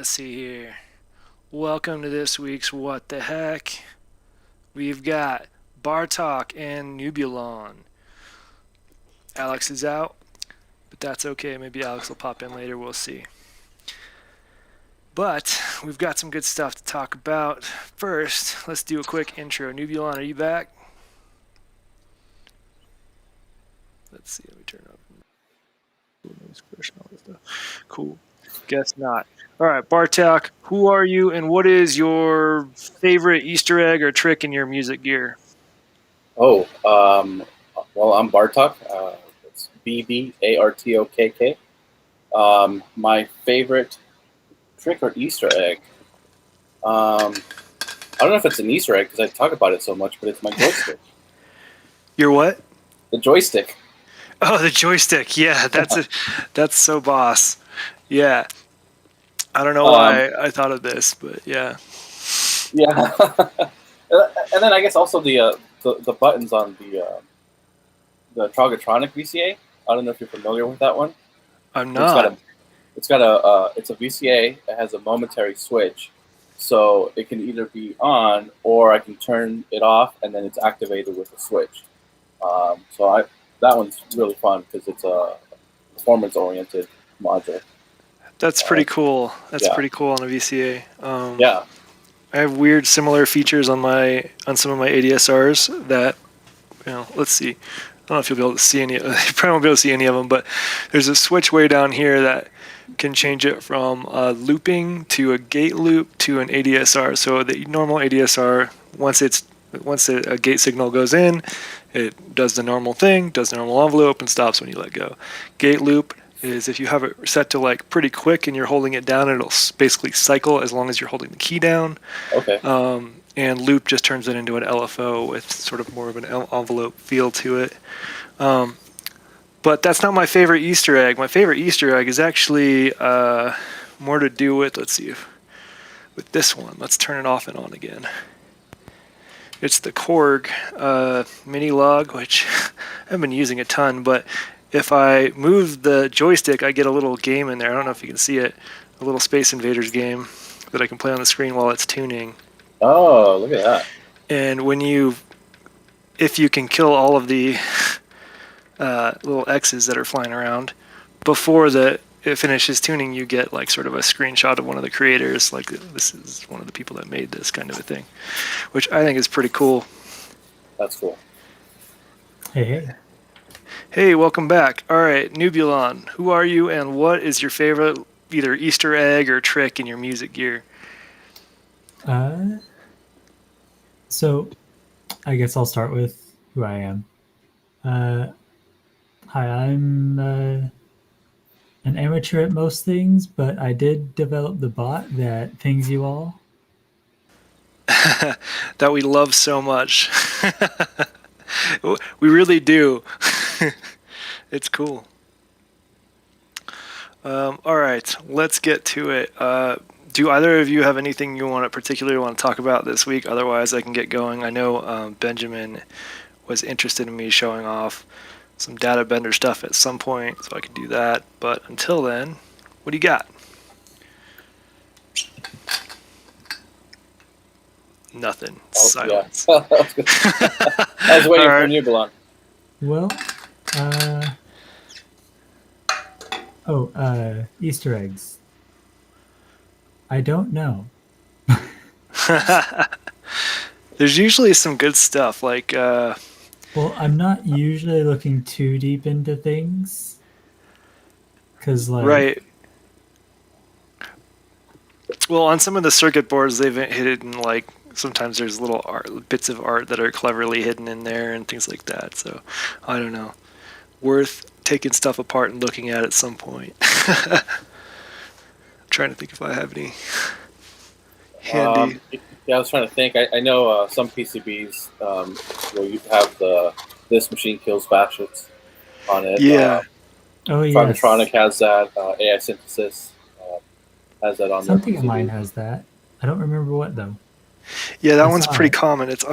Let's see here. Welcome to this week's What the Heck. We've got Bartok and Nubulon. Alex is out, but that's okay. Maybe Alex will pop in later. We'll see. But we've got some good stuff to talk about. First, let's do a quick intro. Nubulon, are you back? Let's see. Let me turn up. Cool. Guess not. All right, Bartok, who are you and what is your favorite Easter egg or trick in your music gear? Well, I'm Bartok. It's Bartokk. My favorite trick or Easter egg. I don't know if it's an Easter egg because I talk about it so much, but it's my joystick. Your what? The joystick. Oh, the joystick. Yeah, that's so boss. Yeah. I don't know why I thought of this, but yeah. Yeah. And then I guess also the buttons on the Trogatronic Vca. I don't know if you're familiar with that one. I'm not. It's a VCA. It has a momentary switch, so it can either be on or I can turn it off, and then it's activated with a switch. That one's really fun because it's a performance-oriented module. That's pretty cool. That's pretty cool on a VCA. Yeah. I have weird similar features on some of my ADSRs that, let's see. I don't know if you'll be able to see any. You probably won't be able to see any of them, but there's a switch way down here that can change it from looping to a gate loop to an ADSR. So the normal ADSR, once a gate signal goes in, it does the normal thing, does the normal envelope, and stops when you let go. Gate loop is if you have it set to like pretty quick and you're holding it down, it'll basically cycle as long as you're holding the key down. Okay. And loop just turns it into an LFO with sort of more of an envelope feel to it. But that's not my favorite Easter egg. My favorite Easter egg is actually more to do with, let's see, with this one. Let's turn it off and on again. It's the Korg mini log, which I haven't been using a ton, but if I move the joystick, I get a little game in there. I don't know if you can see it, a little Space Invaders game that I can play on the screen while it's tuning. Oh, look at that. And if you can kill all of the little X's that are flying around before it finishes tuning, you get like sort of a screenshot of one of the creators, like this is one of the people that made this kind of a thing, which I think is pretty cool. That's cool. Hey, welcome back. All right, Nubulon, who are you and what is your favorite either Easter egg or trick in your music gear? So I guess I'll start with who I am. Hi, I'm an amateur at most things, but I did develop the bot that pings you all. That we love so much. We really do. It's cool. All right, let's get to it. Do either of you have anything you particularly want to talk about this week? Otherwise, I can get going. I know Benjamin was interested in me showing off some Databender stuff at some point, so I could do that. But until then, what do you got? Nothing. Silence. Yeah. I was waiting for Nubulon. Well, Easter eggs. I don't know. There's usually some good stuff, like... Well, I'm not usually looking too deep into things. Because, like... Right. Well, on some of the circuit boards, they've hidden, like, sometimes there's little bits of art that are cleverly hidden in there and things like that. So, I don't know. Worth taking stuff apart and looking at some point. I'm trying to think if I have any handy. Yeah, I was trying to think. I know some PCBs where you have this machine kills fascists on it. Yeah. Trogatronic has that. AI Synthesis has that on Something of mine has that. I don't remember what, though. Yeah, that one's pretty common. It's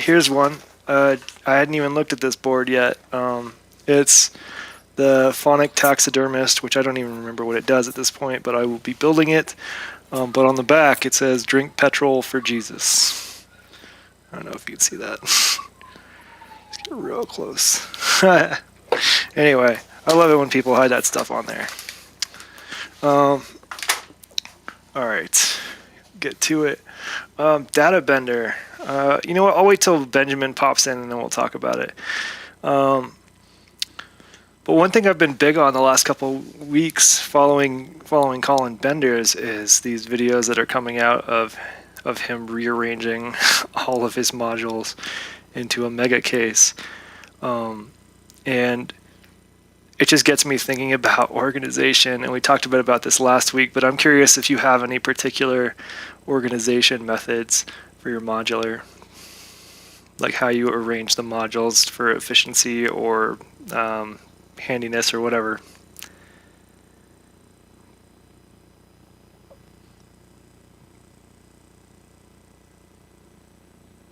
here's one. I hadn't even looked at this board yet. It's the Phonic Taxidermist, which I don't even remember what it does at this point, but I will be building it. But on the back it says "Drink petrol for Jesus." I don't know if you can see that. Let's get real close. Anyway, I love it when people hide that stuff on there. All right, get to it. Databender. You know what? I'll wait till Benjamin pops in and then we'll talk about it. But one thing I've been big on the last couple weeks, following Colin Benders, is these videos that are coming out of him rearranging all of his modules into a mega case, and it just gets me thinking about organization. And we talked a bit about this last week, but I'm curious if you have any particular organization methods for your modular, like how you arrange the modules for efficiency or handiness or whatever.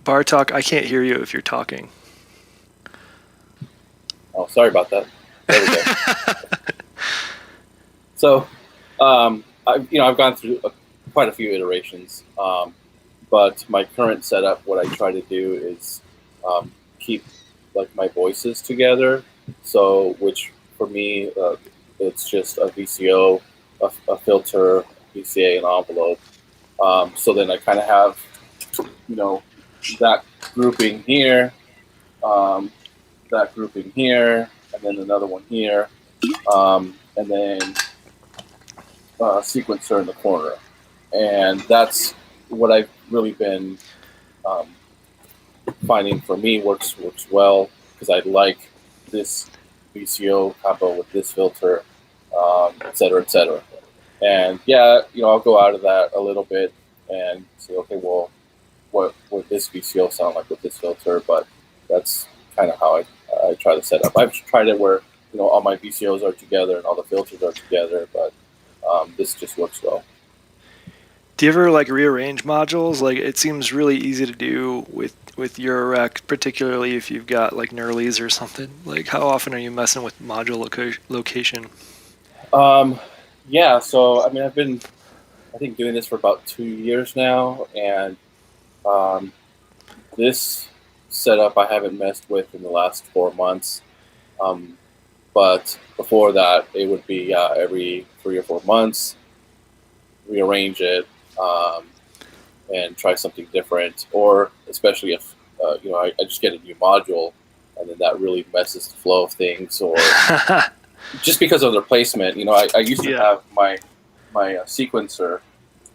Bartok, I can't hear you if you're talking. Oh, sorry about that. There we go. So, I've gone through quite a few iterations, but my current setup, what I try to do is keep like my voices together. So, which for me, it's just a VCO, a filter, Vca, an envelope. So then I kind of have, that grouping here, that grouping here, and then another one here, and then a sequencer in the corner. And that's what I've really been finding for me works well, because I like this VCO combo with this filter, et cetera, et cetera. And yeah, I'll go out of that a little bit and say, okay, well, what would this VCO sound like with this filter? But that's kind of how I try to set up. I've tried it where all my VCOs are together and all the filters are together, but this just works well. Do you ever rearrange modules? It seems really easy to do with your rack, particularly if you've got knurlies or something. How often are you messing with module location? Yeah, so I've been doing this for about 2 years now, and this setup I haven't messed with in the last 4 months. But before that, it would be every 3 or 4 months, rearrange it, and try something different. Or especially if I just get a new module, and then that really messes the flow of things, or just because of their placement. I used to have my sequencer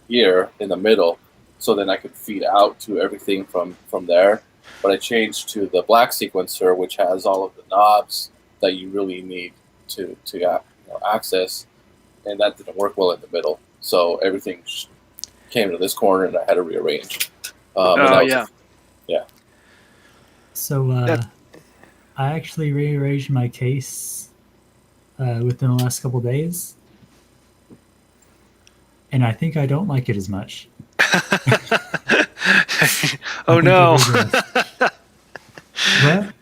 here in the middle, so then I could feed out to everything from there. But I changed to the black sequencer, which has all of the knobs that you really need to access, and that didn't work well in the middle. So everything came to this corner, and I had to rearrange. Yeah. So I actually rearranged my case within the last couple days, and I think I don't like it as much. Oh no! But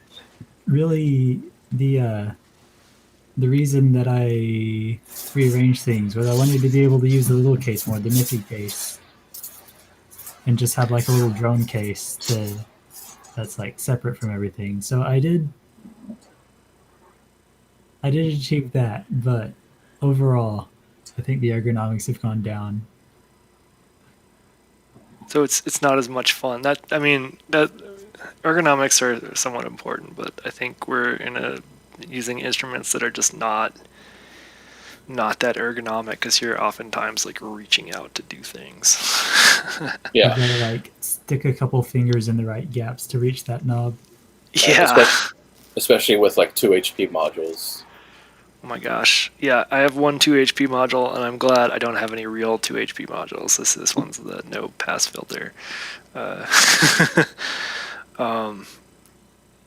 really, the reason that I rearranged things was I wanted to be able to use the little case more, the nifty case, and just have a little drone case that's separate from everything. So I did achieve that, but overall, I think the ergonomics have gone down. So it's not as much fun. That ergonomics are somewhat important, but I think we're using instruments that are just not that ergonomic, because you're oftentimes reaching out to do things. Yeah. You gotta stick a couple fingers in the right gaps to reach that knob. Yeah. Especially with 2 HP modules. Oh my gosh. Yeah, I have one 2 HP module, and I'm glad I don't have any real 2 HP modules. This one's the no pass filter.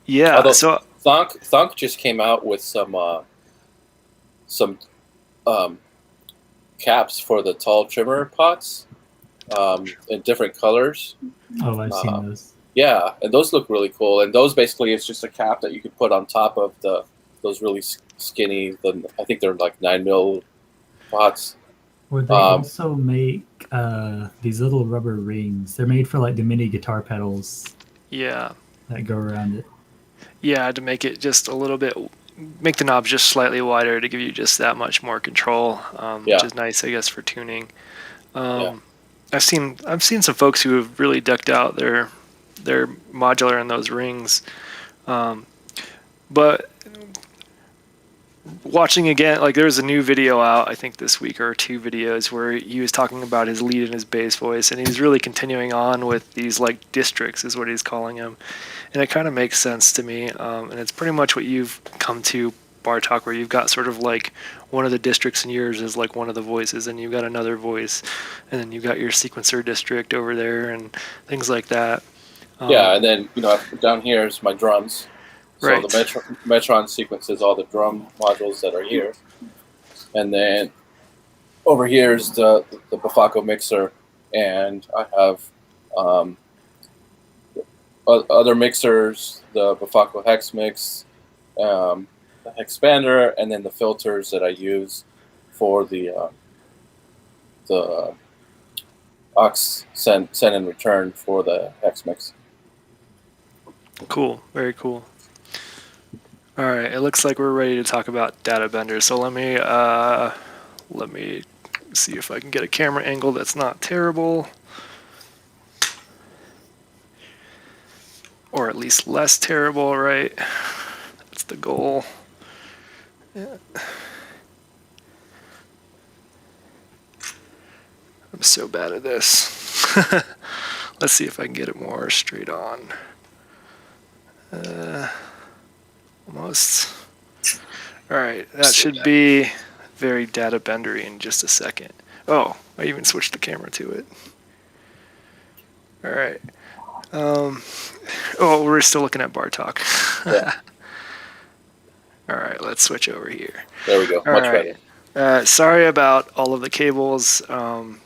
Yeah. Although so Thunk just came out with some caps for the tall trimmer pots in different colors. Oh, I've seen those. Yeah, and those look really cool. And those basically, it's just a cap that you can put on top of those really skinny. I think they're like 9mm pots. Or they also make these little rubber rings. They're made for like the mini guitar pedals Yeah. that go around it. Yeah, to make it just a little bit, make the knobs just slightly wider to give you just that much more control, which is nice, I guess, for tuning. I've seen some folks who have really decked out their modular in those rings, but watching again, like there was a new video out, I think this week, or 2 videos where he was talking about his lead and his bass voice, and he's really continuing on with these like districts is what he's calling them, and it kind of makes sense to me, and it's pretty much what you've come to Bartok, where you've got sort of like one of the districts, and yours is like one of the voices, and you've got another voice, and then you've got your sequencer district over there and things like that. And then down here is my drums. So right. the Metron sequences all the drum modules that are here. And then over here is the Bufaco mixer. And I have other mixers, the Bufaco Hex Mix, the Hexpander, and then the filters that I use for the aux send and return for the Hex Mix. Cool. Very cool. All right, it looks like we're ready to talk about Databender. So let me see if I can get a camera angle that's not terrible, or at least less terrible, right? That's the goal. Yeah. I'm so bad at this. Let's see if I can get it more straight on. Almost. All right, that should be very Databendery in just a second. Oh, I even switched the camera to it. All right. Oh, we're still looking at Bartok. Yeah. All right, let's switch over here. There we go. All Much right. better. Sorry about all of the cables. Hold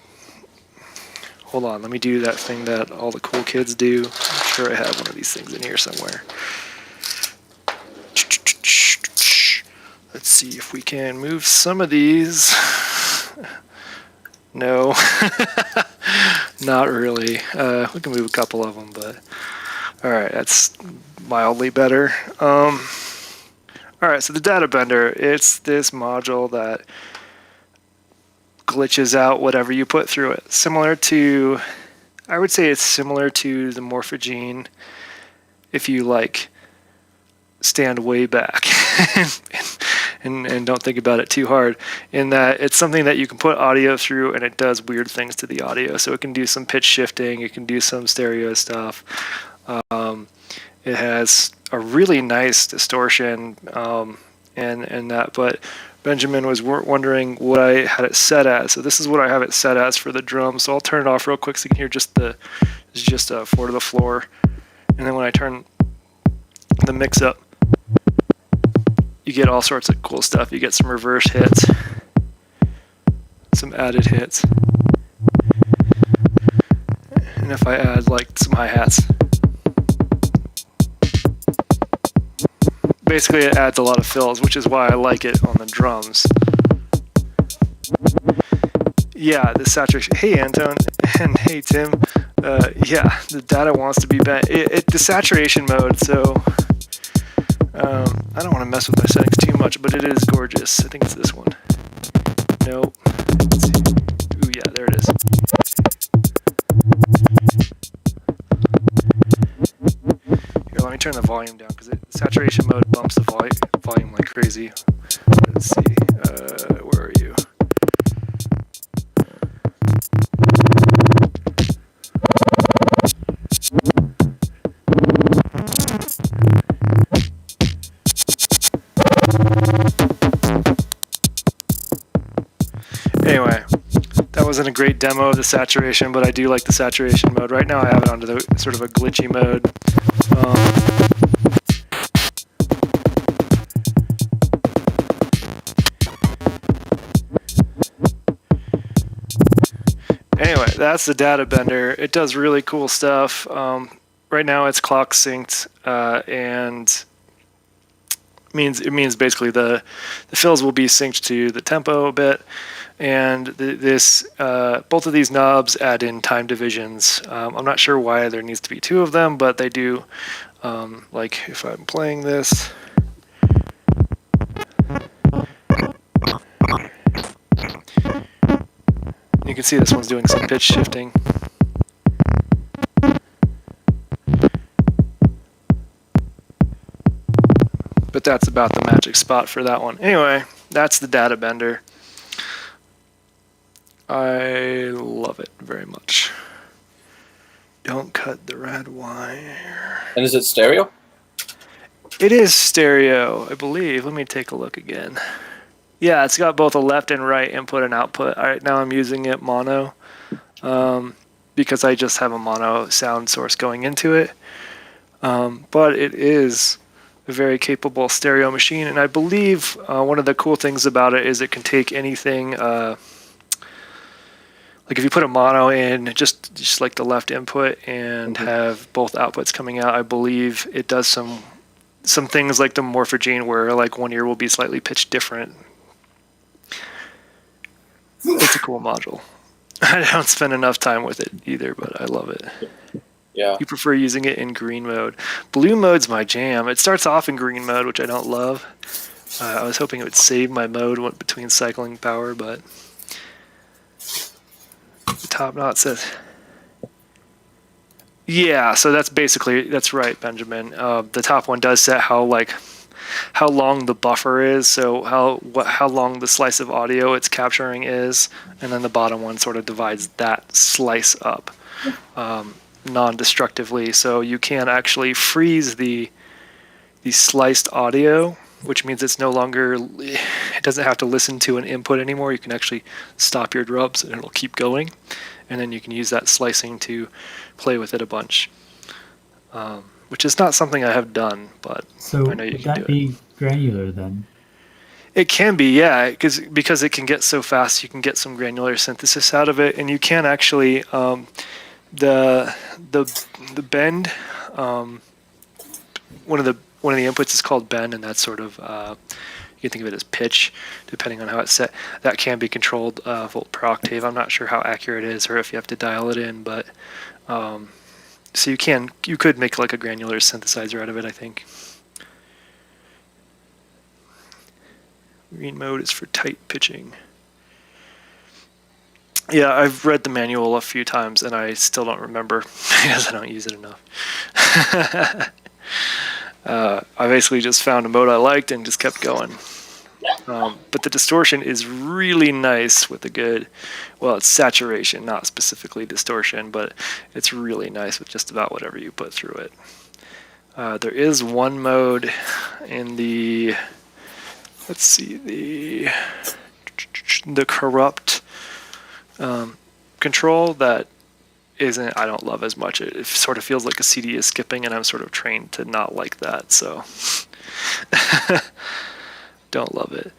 on, let me do that thing that all the cool kids do. I'm sure I have one of these things in here somewhere. Let's see if we can move some of these. No, not really. We can move a couple of them, but all right, that's mildly better. All right, so the Databender, it's this module that glitches out whatever you put through it. Similar to, I would say it's similar to the Morphogene if you like stand way back and don't think about it too hard, in that it's something that you can put audio through and it does weird things to the audio. So it can do some pitch shifting, it can do some stereo stuff. It has a really nice distortion and that, but Benjamin was wondering what I had it set as. So this is what I have it set as for the drum. So I'll turn it off real quick so you can hear just a 4 to the floor. And then when I turn the mix up, you get all sorts of cool stuff. You get some reverse hits, some added hits. And if I add like some hi-hats, basically it adds a lot of fills, which is why I like it on the drums. Yeah, the saturation. Hey, Anton, and hey, Tim. Yeah, the data wants to be bent. The saturation mode, so I don't want to mess with my settings too much, but it is gorgeous. I think it's this one. Nope. Ooh, yeah, there it is. Here, let me turn the volume down, because saturation mode bumps the volume like crazy. Let's see. Where are you? Anyway, that wasn't a great demo of the saturation, but I do like the saturation mode. Right now I have it onto the sort of a glitchy mode. Anyway, that's the Databender. It does really cool stuff. Right now it's clock synced and means basically the fills will be synced to the tempo a bit, and both of these knobs add in time divisions. I'm not sure why there needs to be two of them, but they do. Like if I'm playing this. You can see this one's doing some pitch shifting. But that's about the magic spot for that one. Anyway, that's the Databender. I love it very much. Don't cut the red wire. And is it stereo? It is stereo, I believe. Let me take a look again. Yeah, it's got both a left and right input and output. Right now I'm using it mono because I just have a mono sound source going into it. But it is a very capable stereo machine, and I believe one of the cool things about it is it can take anything. Like if you put a mono in, just like the left input, and have both outputs coming out, I believe it does some things like the morphogene where like one ear will be slightly pitched different. It's a cool module. I don't spend enough time with it either, but I love it. Yeah. You prefer using it in green mode. Blue mode's my jam. It starts off in green mode, which I don't love. I was hoping it would save my mode between cycling power, but the top knot says... Yeah, so that's right, Benjamin. The top one does set how long the buffer is, so how long the slice of audio it's capturing is, and then the bottom one sort of divides that slice up non-destructively, so you can actually freeze the sliced audio, which means it doesn't have to listen to an input anymore. You can actually stop your drums and it'll keep going, and then you can use that slicing to play with it a bunch. Which is not something I have done, but so I know you would can that do it. be granular then? It can be, yeah, because it can get so fast, you can get some granular synthesis out of it, and you can actually the bend. One of the inputs is called bend, and that's sort of you can think of it as pitch, depending on how it's set. That can be controlled volt per octave. I'm not sure how accurate it is, or if you have to dial it in, but. So you could make like a granular synthesizer out of it, I think. Green mode is for tight pitching. Yeah, I've read the manual a few times and I still don't remember because I don't use it enough. I basically just found a mode I liked and just kept going. But the distortion is really nice with it's saturation, not specifically distortion, but it's really nice with just about whatever you put through it. There is one mode in the corrupt control that I don't love as much. It sort of feels like a CD is skipping, and I'm sort of trained to not like that, so don't love it.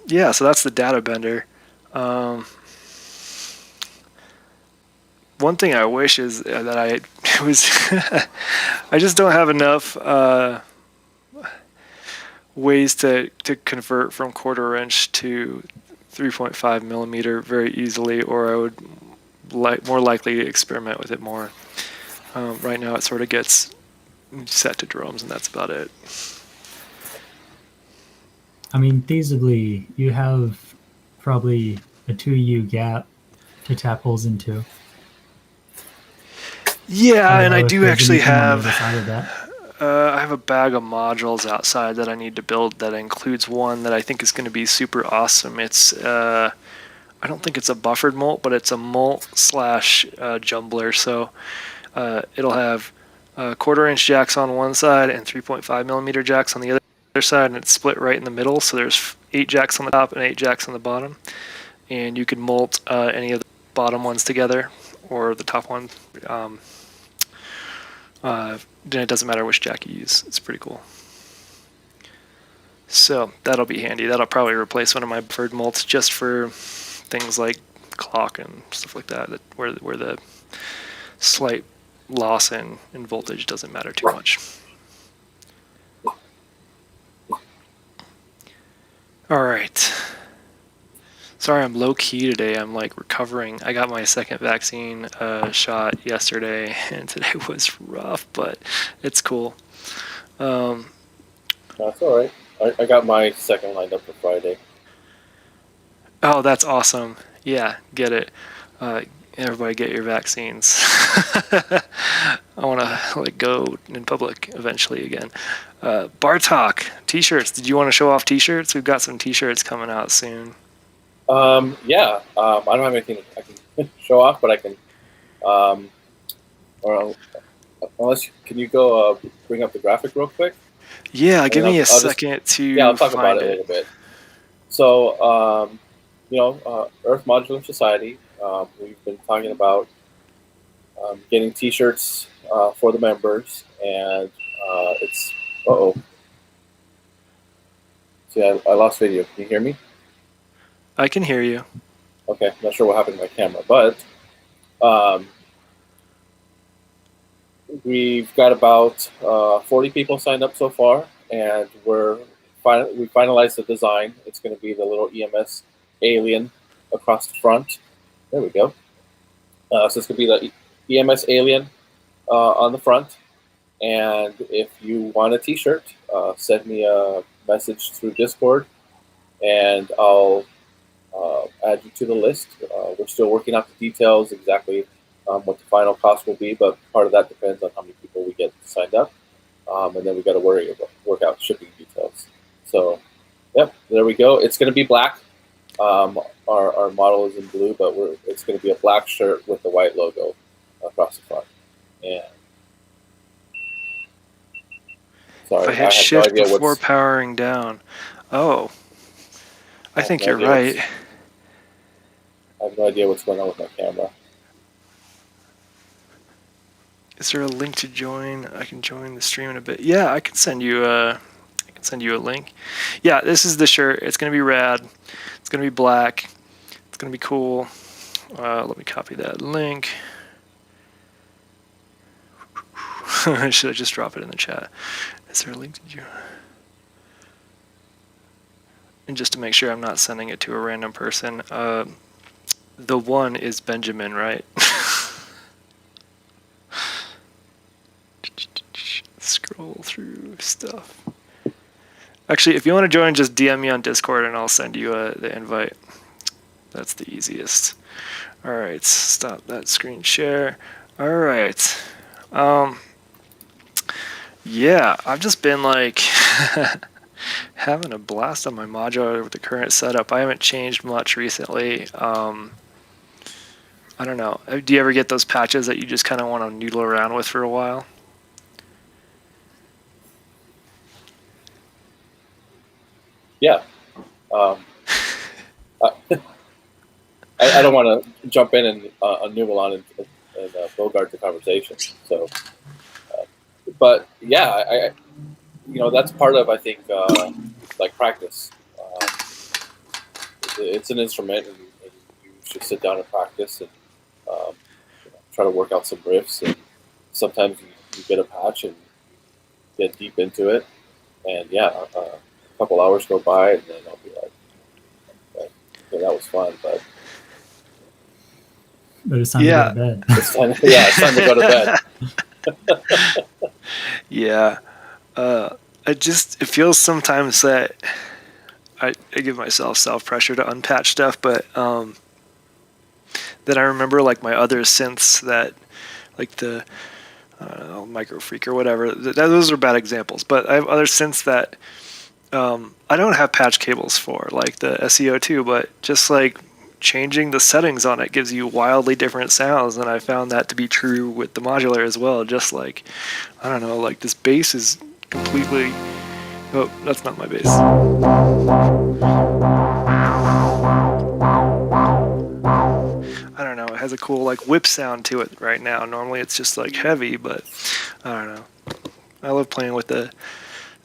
Yeah, so that's the Databender. One thing I wish is that I just don't have enough ways to convert from 1/4 inch to 3.5 millimeter very easily, or I would more likely experiment with it more. Right now it sort of gets set to drums, and that's about it. I mean, feasibly, you have probably a 2U gap to tap holes into. Yeah, and I do actually have... I have a bag of modules outside that I need to build that includes one that I think is going to be super awesome. It's I don't think it's a buffered molt, but it's a molt / jumbler. So it'll have 1/4 inch jacks on one side and 3.5 millimeter jacks on the other side, and it's split right in the middle. So there's 8 jacks on the top and 8 jacks on the bottom, and you can molt any of the bottom ones together or the top one. Then it doesn't matter which jack you use. It's pretty cool. So that'll be handy. That'll probably replace one of my preferred molts just for things like clock and stuff like that, where the slight loss in voltage doesn't matter too much. All right. Sorry, I'm low key today. I'm like recovering. I got my second vaccine shot yesterday, and today was rough, but it's cool. That's all right. I got my second lined up for Friday. Oh, that's awesome. Yeah, get it. Everybody get your vaccines. I want to like go in public eventually again. Bartok, t-shirts. Did you want to show off t-shirts? We've got some t-shirts coming out soon. Yeah. I don't have anything I can show off, but I can. Or unless can you go bring up the graphic real quick? Yeah, give me a I'll just, second to yeah, I'll talk about find it a little bit. So, Earth Modular Society. We've been talking about getting T-shirts for the members, and it's. Uh-oh. See, I lost video. Can you hear me? I can hear you. Okay, not sure what happened to my camera, but we've got about 40 people signed up so far, and we finalized the design. It's going to be the little EMS alien across the front. There we go. So it's going to be the EMS alien on the front. And if you want a T-shirt, send me a message through Discord, and I'll add you to the list. We're still working out the details, exactly what the final cost will be, but part of that depends on how many people we get signed up, and then we got to work out shipping details. So, yep, there we go. It's going to be black. Our model is in blue, but it's going to be a black shirt with the white logo across the front. And sorry, If I hit have shift no idea before powering down. Oh, I think you're right. I have no idea what's going on with my camera. Is there a link to join? I can join the stream in a bit. Yeah, I can send you a link. Yeah, this is the shirt. It's gonna be rad. It's gonna be black. It's gonna be cool. Let me copy that link. Should I just drop it in the chat? Is there a link to join? And just to make sure I'm not sending it to a random person, the one is Benjamin, right? Scroll through stuff. Actually, if you want to join, just DM me on Discord and I'll send you the invite. That's the easiest. All right, stop that screen share. All right. Yeah, I've just been like having a blast on my modular with the current setup. I haven't changed much recently. I don't know. Do you ever get those patches that you just kind of want to noodle around with for a while? Yeah. I don't want to jump in and noodle on and bogart the conversation. So, but yeah, that's part of, I think, like practice. It's an instrument, and you should sit down and practice and try to work out some riffs. And sometimes you get a patch and get deep into it, and a couple hours go by, and then I'll be like, okay, that was fun, but it's time to go to bed. It's time to go to bed. Yeah. It feels sometimes that I give myself self-pressure to unpatch stuff, but then I remember like my other synths that, like the Micro Freak or whatever, those are bad examples, but I have other synths that I don't have patch cables for, like the SEO2, but just like changing the settings on it gives you wildly different sounds, and I found that to be true with the modular as well. Just like, I don't know, like this bass is completely... Oh, that's not my bass. I don't know, it has a cool like whip sound to it right now. Normally it's just like heavy, but I don't know. I love playing with the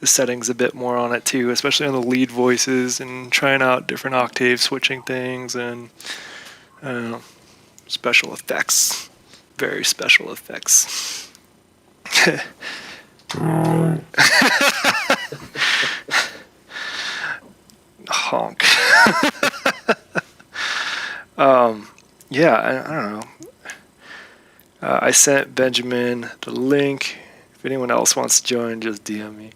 settings a bit more on it too, especially on the lead voices and trying out different octave switching things and I don't know, special effects, very special effects. yeah, I don't know. I sent Benjamin the link. If anyone else wants to join, just DM me.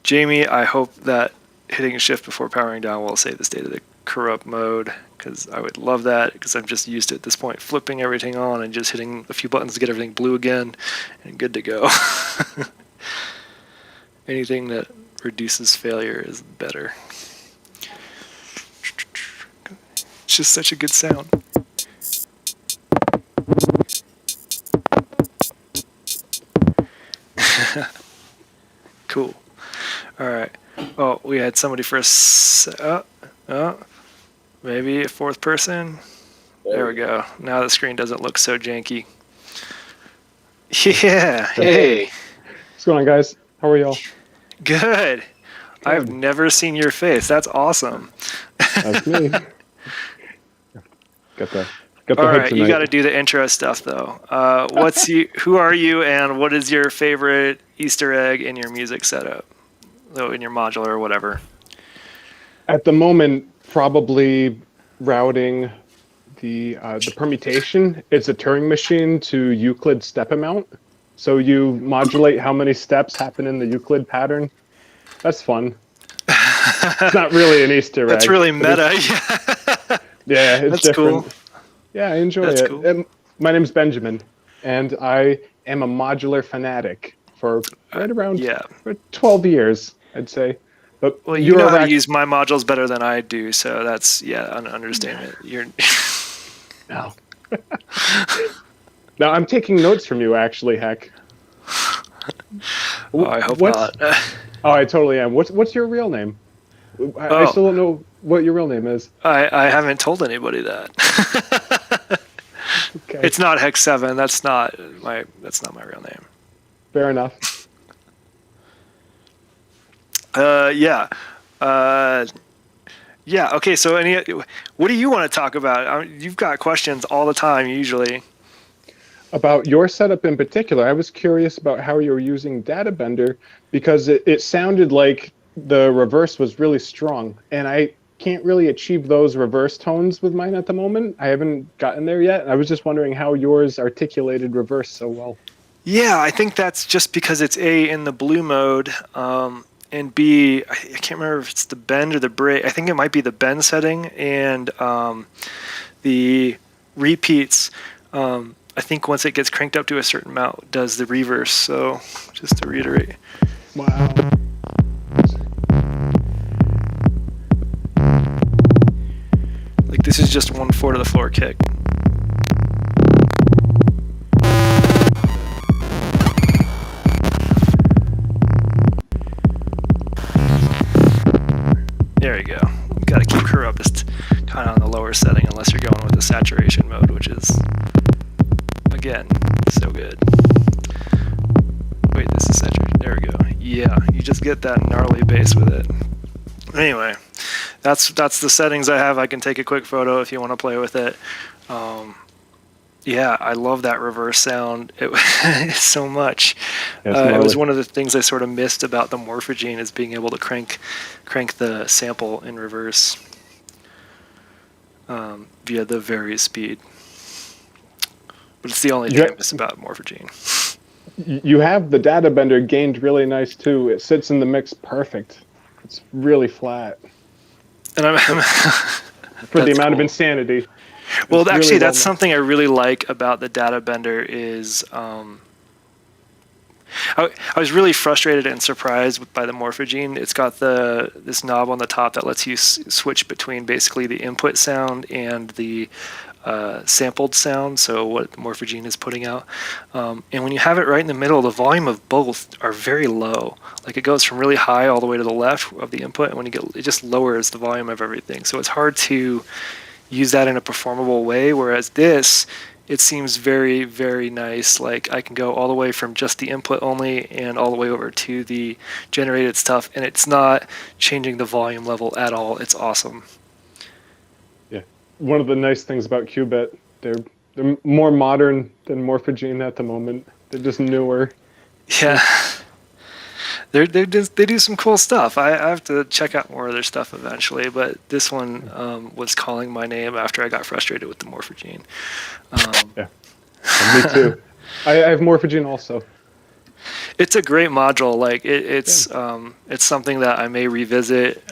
Jamie, I hope that hitting shift before powering down will save the state of the corrupt mode, because I would love that, because I'm just used to, at this point, flipping everything on and just hitting a few buttons to get everything blue again, and good to go. Anything that reduces failure is better. It's just such a good sound. Cool. All right. Oh, we had somebody for maybe a fourth person. There we go. Now the screen doesn't look so janky. Yeah. Hey. What's going on, guys? How are y'all? Good. I've never seen your face. That's awesome. That's me. Got the All head right, tonight. you got to do the intro stuff though. Who are you, and what is your favorite Easter egg in your music setup? So in your modular or whatever. At the moment, probably routing the permutation. It's a Turing machine to Euclid step amount. So you modulate how many steps happen in the Euclid pattern. That's fun. It's not really an Easter egg. That's really meta. Yeah, it's That's different. cool. Yeah, I enjoy That's it. cool. And my name's Benjamin, and I am a modular fanatic for right around for 12 years, I'd say. But well, you know how to use my modules better than I do, so that's an understatement. You're no. Now I'm taking notes from you, actually. Heck. Oh, I hope not. Oh, I totally am. What's your real name? I still don't know what your real name is. I haven't told anybody that. Okay. It's not Hex 7. That's not my real name. Fair enough. Okay, so what do you want to talk about? You've got questions all the time, usually. About your setup in particular, I was curious about how you were using Databender, because it sounded like the reverse was really strong, and I can't really achieve those reverse tones with mine at the moment. I haven't gotten there yet. I was just wondering how yours articulated reverse so well. Yeah, I think that's just because it's A, in the blue mode, and B, I can't remember if it's the bend or the break. I think it might be the bend setting, and the repeats, I think once it gets cranked up to a certain amount, does the reverse. So just to reiterate. Wow. Like this is just 1/4 of the floor kick. There you go. Got to keep her up just kind of on the lower setting unless you're going with the saturation mode, which is, again, so good. Wait, this is saturation. There we go. Yeah, you just get that gnarly bass with it. Anyway, that's the settings I have. I can take a quick photo if you want to play with it. Yeah, I love that reverse sound so much. It was one of the things I sort of missed about the Morphogene, is being able to crank the sample in reverse via the various speed. But it's the only thing I miss about Morphogene. You have the Databender gained really nice too. It sits in the mix perfect. It's really flat. And for the amount of insanity. Well, actually, that's something I really like about the Databender is I was really frustrated and surprised by the Morphogene. It's got this knob on the top that lets you switch between basically the input sound and the sampled sound, so what the Morphogene is putting out. And when you have it right in the middle, the volume of both are very low. Like it goes from really high all the way to the left of the input, and when it just lowers the volume of everything. So it's hard to use that in a performable way, whereas this, it seems very, very nice. Like I can go all the way from just the input only and all the way over to the generated stuff, and it's not changing the volume level at all. It's awesome. Yeah, one of the nice things about Qubit, they're more modern than Morphogene at the moment. They're just newer. Yeah. they do some cool stuff. I have to check out more of their stuff eventually, but this one was calling my name after I got frustrated with the Morphogene. Yeah, and me too. I have Morphogene also. It's a great module. Like it's something that I may revisit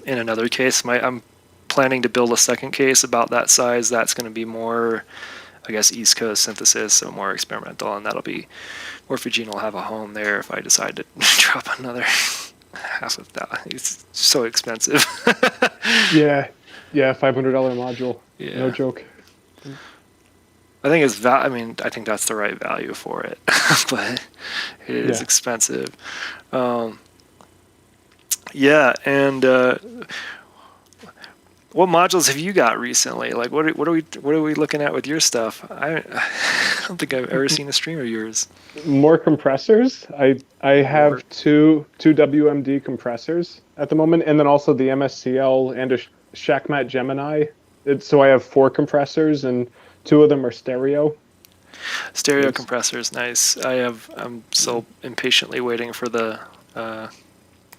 in another case. I'm planning to build a second case about that size. That's going to be more, I guess, East Coast synthesis, so more experimental, and that'll be Morphogene will have a home there if I decide to drop another half of that. It's so expensive. Yeah, $500 module. Yeah. No joke. I think I think that's the right value for it, but it is expensive. Yeah, and what modules have you got recently? Like, what are we looking at with your stuff? I don't think I've ever seen a stream of yours. More compressors. I have two WMD compressors at the moment, and then also the MSCL and a Shackmat Gemini. So I have 4 compressors, and 2 of them are stereo. Stereo compressors, nice. I'm so impatiently waiting for the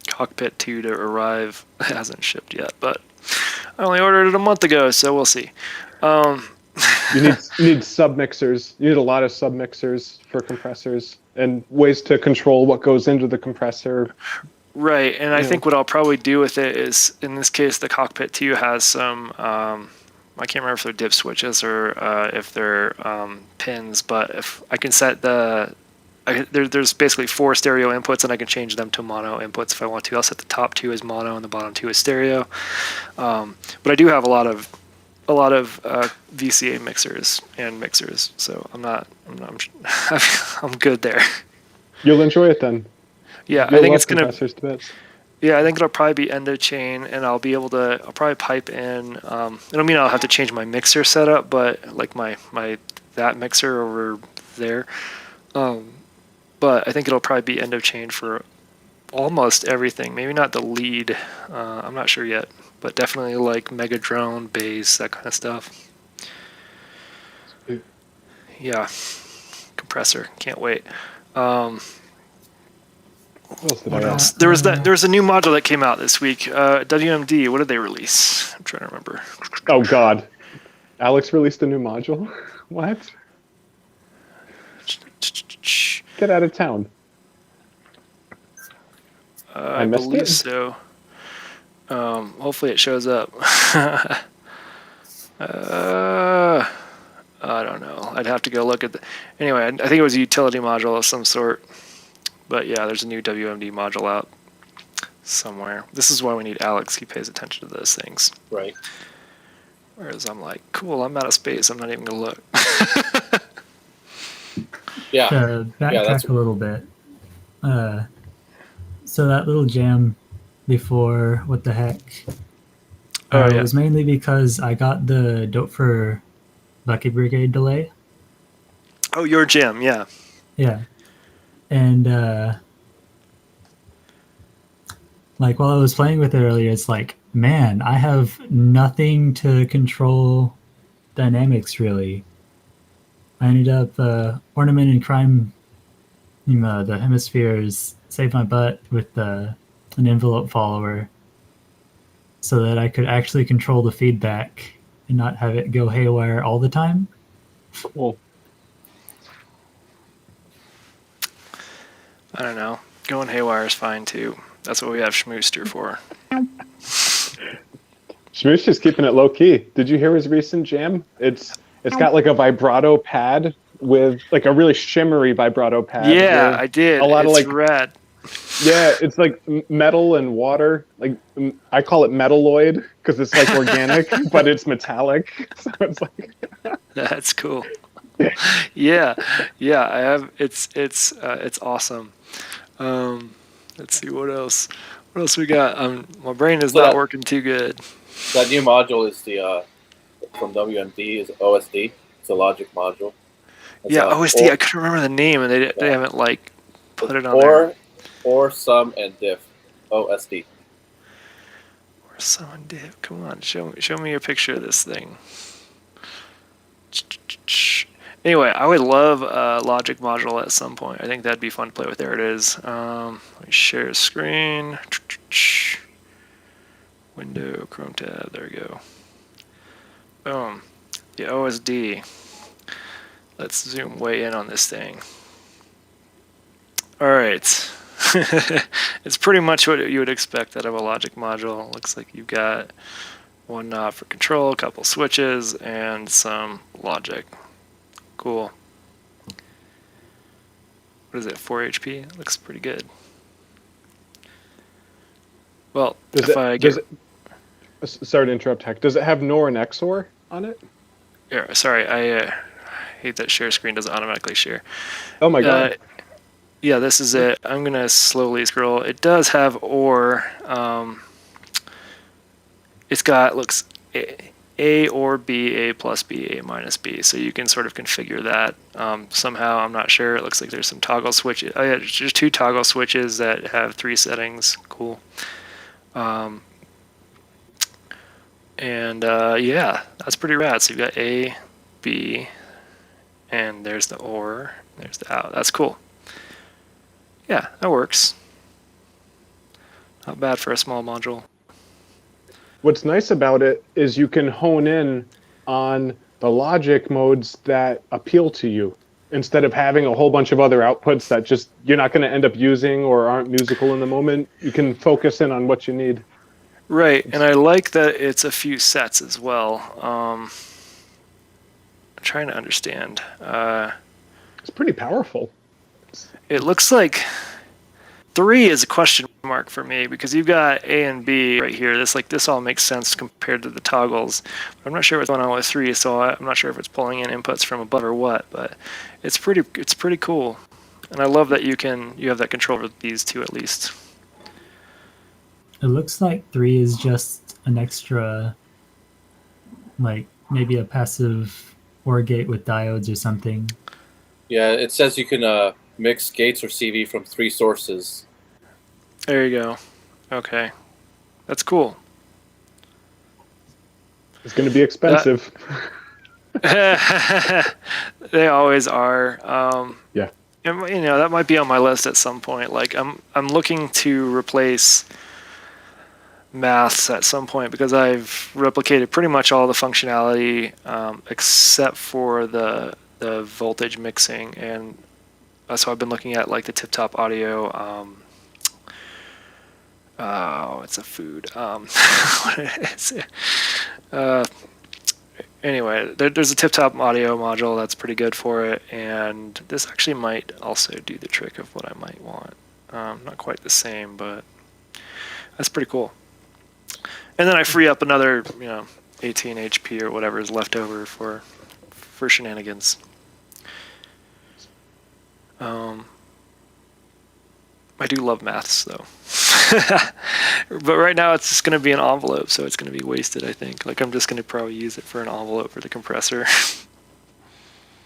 Cockpit 2 to arrive. It hasn't shipped yet, but I only ordered it a month ago, so we'll see. You need submixers. You need a lot of submixers for compressors and ways to control what goes into the compressor. Right, and I think what I'll probably do with it is, in this case, the Cockpit 2 has some, I can't remember if they're dip switches or if they're pins, but if I can set there's basically 4 stereo inputs, and I can change them to mono inputs if I want to. I'll set the top 2 as mono and the bottom 2 as stereo. But I do have a lot of VCA mixers, so I'm good there. You'll enjoy it then. Yeah, You'll I think love it's gonna. compressors to bits. Yeah, I think it'll probably be endo chain, and I'll probably pipe in. I don't mean I'll have to change my mixer setup, but like that mixer over there. But I think it'll probably be endo chain for almost everything. Maybe not the lead. I'm not sure yet, but definitely like Mega Drone, bass, that kind of stuff. Yeah, compressor. Can't wait. What else? There was a new module that came out this week. WMD. What did they release? I'm trying to remember. Oh God, Alex released a new module. What? Get out of town. I believe so. Hopefully it shows up. I don't know. I'd have to go look at Anyway, I think it was a utility module of some sort. But yeah, there's a new WMD module out somewhere. This is why we need Alex. He pays attention to those things. Right. Whereas I'm like, cool, I'm out of space. I'm not even going to look. Yeah. Backtrack a little bit. So that little jam before, what the heck? It was mainly because I got the Dope for Bucket Brigade delay. Oh, your jam, yeah. Yeah. And like while I was playing with it earlier, it's like, man, I have nothing to control dynamics really. I ended up Ornament and Crime, the hemispheres, saved my butt with an envelope follower so that I could actually control the feedback and not have it go haywire all the time. Well, I don't know. Going haywire is fine too. That's what we have Schmooster for. Schmoosh is keeping it low key. Did you hear his recent jam? It's got like a vibrato pad with like a really shimmery vibrato pad. Yeah, I did. A lot it's of like red. Yeah, it's like metal and water. Like I call it metalloid because it's like organic, but it's metallic. So it's like That's cool. Yeah. I have. It's awesome. Let's see what else. What else we got? My brain is not working too good. That new module is the from WMD is OSD. It's a logic module. It's OSD. I couldn't remember the name, and they haven't like put it on there. Or sum and diff. OSD. Or sum and diff. Come on, show me a picture of this thing. Anyway, I would love a logic module at some point. I think that'd be fun to play with. There it is. Let me share screen. Window, Chrome tab. There we go. Boom. The OSD. Let's zoom way in on this thing. All right. It's pretty much what you would expect out of a logic module. Looks like you've got one knob for control, a couple switches, and some logic. Cool. What is it, 4 HP? Looks pretty good. Well, sorry to interrupt, Heck. Does it have NOR and XOR on it? Yeah, sorry, I hate that share screen doesn't automatically share. Oh my god. Yeah, this is it. I'm going to slowly scroll. It does have OR. It's got, looks A or B, A plus B, A minus B. So you can sort of configure that somehow. I'm not sure. It looks like there's some toggle switches. Oh yeah, there's 2 toggle switches that have 3 settings. Cool. Yeah, that's pretty rad. So you've got A, B, and there's the OR, there's the out. That's cool. Yeah, that works. Not bad for a small module. What's nice about it is you can hone in on the logic modes that appeal to you instead of having a whole bunch of other outputs that just you're not going to end up using or aren't musical in the moment. You can focus in on what you need. Right, and I like that it's a few sets as well. I'm trying to understand. It's pretty powerful. It looks like 3 is a question mark for me because you've got A and B right here. This all makes sense compared to the toggles. I'm not sure what's going on with 3, so I'm not sure if it's pulling in inputs from above or what. But it's pretty cool, and I love that you have that control over these 2 at least. It looks like 3 is just an extra, like maybe a passive OR gate with diodes or something. Yeah, it says you can mix gates or CV from 3 sources. There you go. Okay. That's cool. It's going to be expensive. They always are. Yeah. And, that might be on my list at some point. Like I'm looking to replace maths at some point because I've replicated pretty much all the functionality except for the voltage mixing, and so I've been looking at like the tip-top audio. It's a food. What is it? Anyway, there's a tip-top audio module that's pretty good for it, and this actually might also do the trick of what I might want. Not quite the same, but that's pretty cool. And then I free up another, 18 HP or whatever is left over for shenanigans. I do love maths though. But right now it's just going to be an envelope, so it's going to be wasted, I think. Like I'm just going to probably use it for an envelope for the compressor.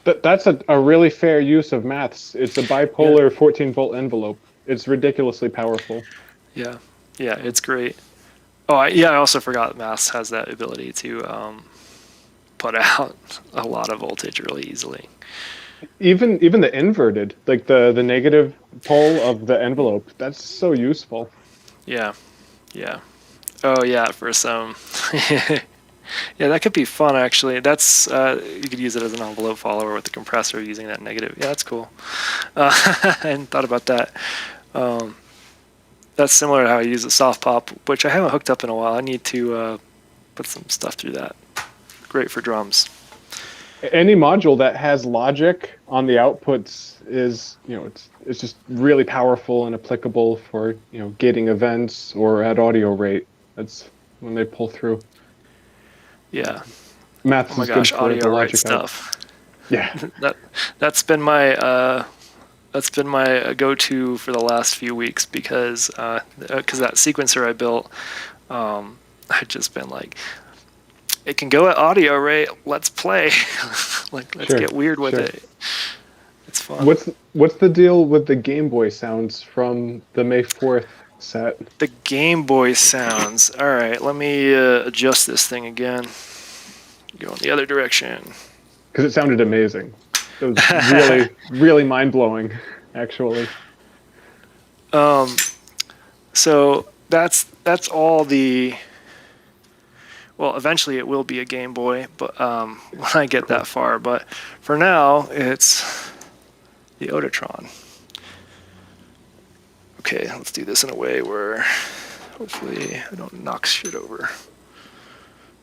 That's a really fair use of maths. It's a bipolar 14-volt envelope. It's ridiculously powerful. Yeah, it's great. Oh, I also forgot that maths has that ability to put out a lot of voltage really easily. Even the inverted, like the negative pole of the envelope, that's so useful. Yeah. Oh yeah, for some. Yeah, that could be fun actually. That's you could use it as an envelope follower with the compressor using that negative. Yeah, that's cool. I hadn't thought about that. That's similar to how I use a soft pop, which I haven't hooked up in a while. I need to put some stuff through that. Great for drums. Any module that has logic on the outputs is, it's just really powerful and applicable for, gating events or at audio rate. That's when they pull through. Yeah. Maths oh my is gosh, good for audio the rate logic stuff. Yeah. That's been my go-to for the last few weeks because that sequencer I built, I've just been like, it can go at audio rate. Let's play. Let's get weird with it. It's fun. What's the deal with the Game Boy sounds from the May 4th set? The Game Boy sounds. All right, let me adjust this thing again. Go in the other direction. Because it sounded amazing. It was really, really mind-blowing, actually. So that's all the. Well, eventually it will be a Game Boy, but when I get that far. But for now, it's the Otatron. Okay, let's do this in a way where hopefully I don't knock shit over.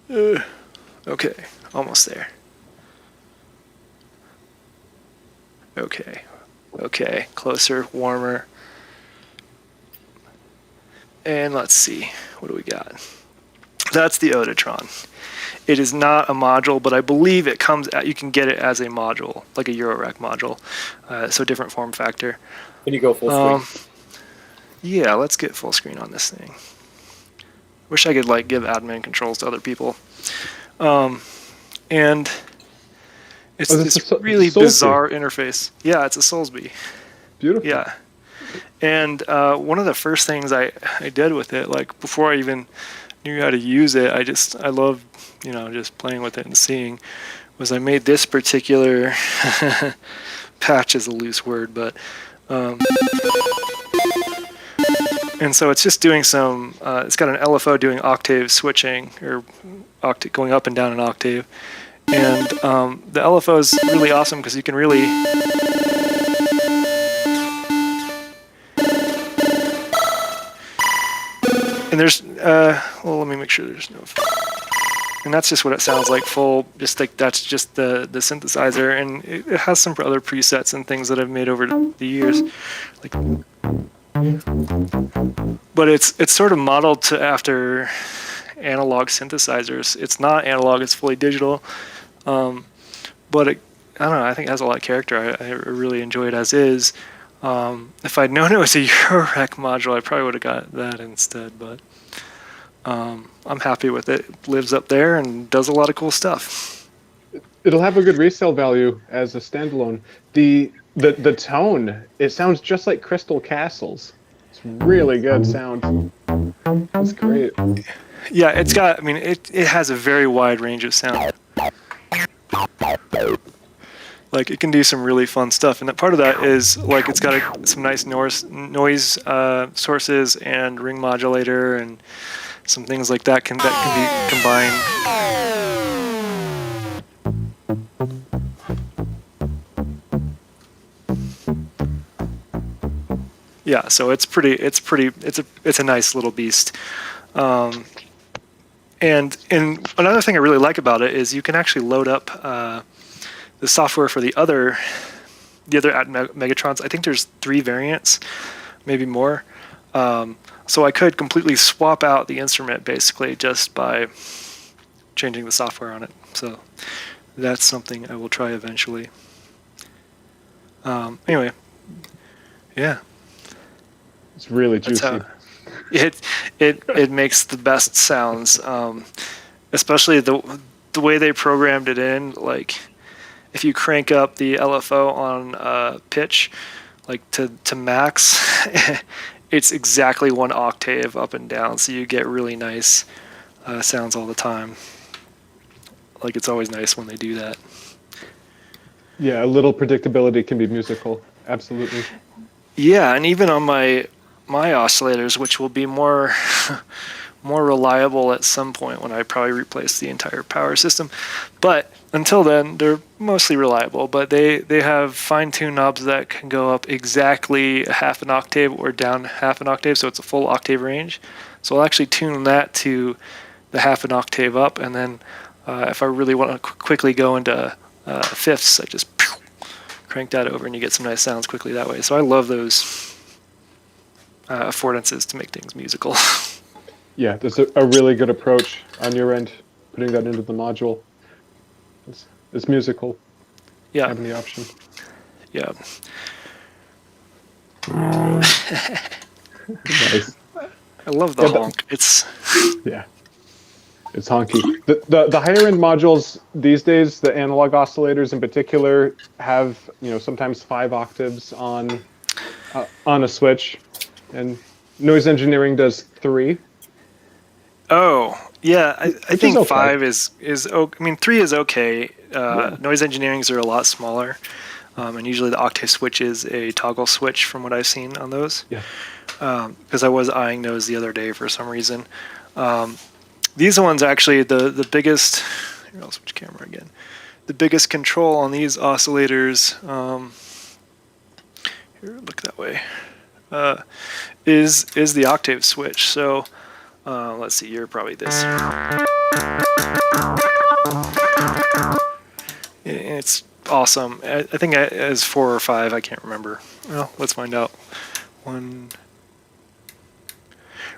Okay, almost there. Okay, closer, warmer. And let's see, what do we got? That's the Otatron. It is not a module, but I believe it comes out, you can get it as a module, like a Eurorack module. So different form factor. Can you go full screen? Yeah, let's get full screen on this thing. Wish I could like give admin controls to other people. And it's this really bizarre interface. Yeah, it's a Soulsby. Beautiful. Yeah. And one of the first things I did with it, like before I even knew how to use it, I love, just playing with it and seeing, was I made this particular patch is a loose word, but and so it's just doing some, it's got an LFO doing octave switching, or going up and down an octave. And the LFO is really awesome because you can really... And there's, let me make sure there's no... And that's just what it sounds like, full, just like that's just the synthesizer. And it has some other presets and things that I've made over the years. Like... But it's sort of modeled after analog synthesizers. It's not analog; it's fully digital. But I don't know. I think it has a lot of character. I really enjoy it as is. If I'd known it was a Eurorack module, I probably would have got that instead. But I'm happy with it. It lives up there and does a lot of cool stuff. It'll have a good resale value as a standalone. The tone, it sounds just like Crystal Castles. It's really good sound. That's great. Yeah, it's got, it has a very wide range of sound. Like, it can do some really fun stuff. And part of that is, like, it's got some nice noise sources and ring modulator and some things like that can be combined. Yeah, so it's a nice little beast. And another thing I really like about it is you can actually load up the software for the other Megatrons. I think there's 3 variants, maybe more. So I could completely swap out the instrument basically just by changing the software on it. So that's something I will try eventually. Anyway, yeah. It's really juicy. It makes the best sounds, especially the way they programmed it in. Like, if you crank up the LFO on pitch, like to max, it's exactly 1 octave up and down, so you get really nice sounds all the time. Like, it's always nice when they do that. Yeah, a little predictability can be musical. Absolutely. Yeah, and even on my oscillators, which will be more reliable at some point when I probably replace the entire power system. But until then, they're mostly reliable. But they have fine-tuned knobs that can go up exactly a half an octave or down half an octave, so it's a full octave range. So I'll actually tune that to the half an octave up, and then if I really want to quickly go into fifths, I just crank that over, and you get some nice sounds quickly that way. So I love those affordances to make things musical. Yeah, there's a really good approach on your end, putting that into the module. It's musical. Yeah. Having the option. Yeah. Nice. I love the honk. It's honky. The higher end modules these days, the analog oscillators in particular, have sometimes 5 octaves on a switch, and noise engineering does 3. Oh, yeah. I Which think is okay. 5 is I mean, 3 is okay. Noise engineerings are a lot smaller. And usually the Octave Switch is a toggle switch from what I've seen on those. Yeah. Because I was eyeing those the other day for some reason. These ones actually, the biggest... Here, I'll switch camera again. The biggest control on these oscillators... here, look that way. Is the Octave Switch. So let's see, you're probably this. It's awesome. I think it is 4 or 5. I can't remember. Well, let's find out.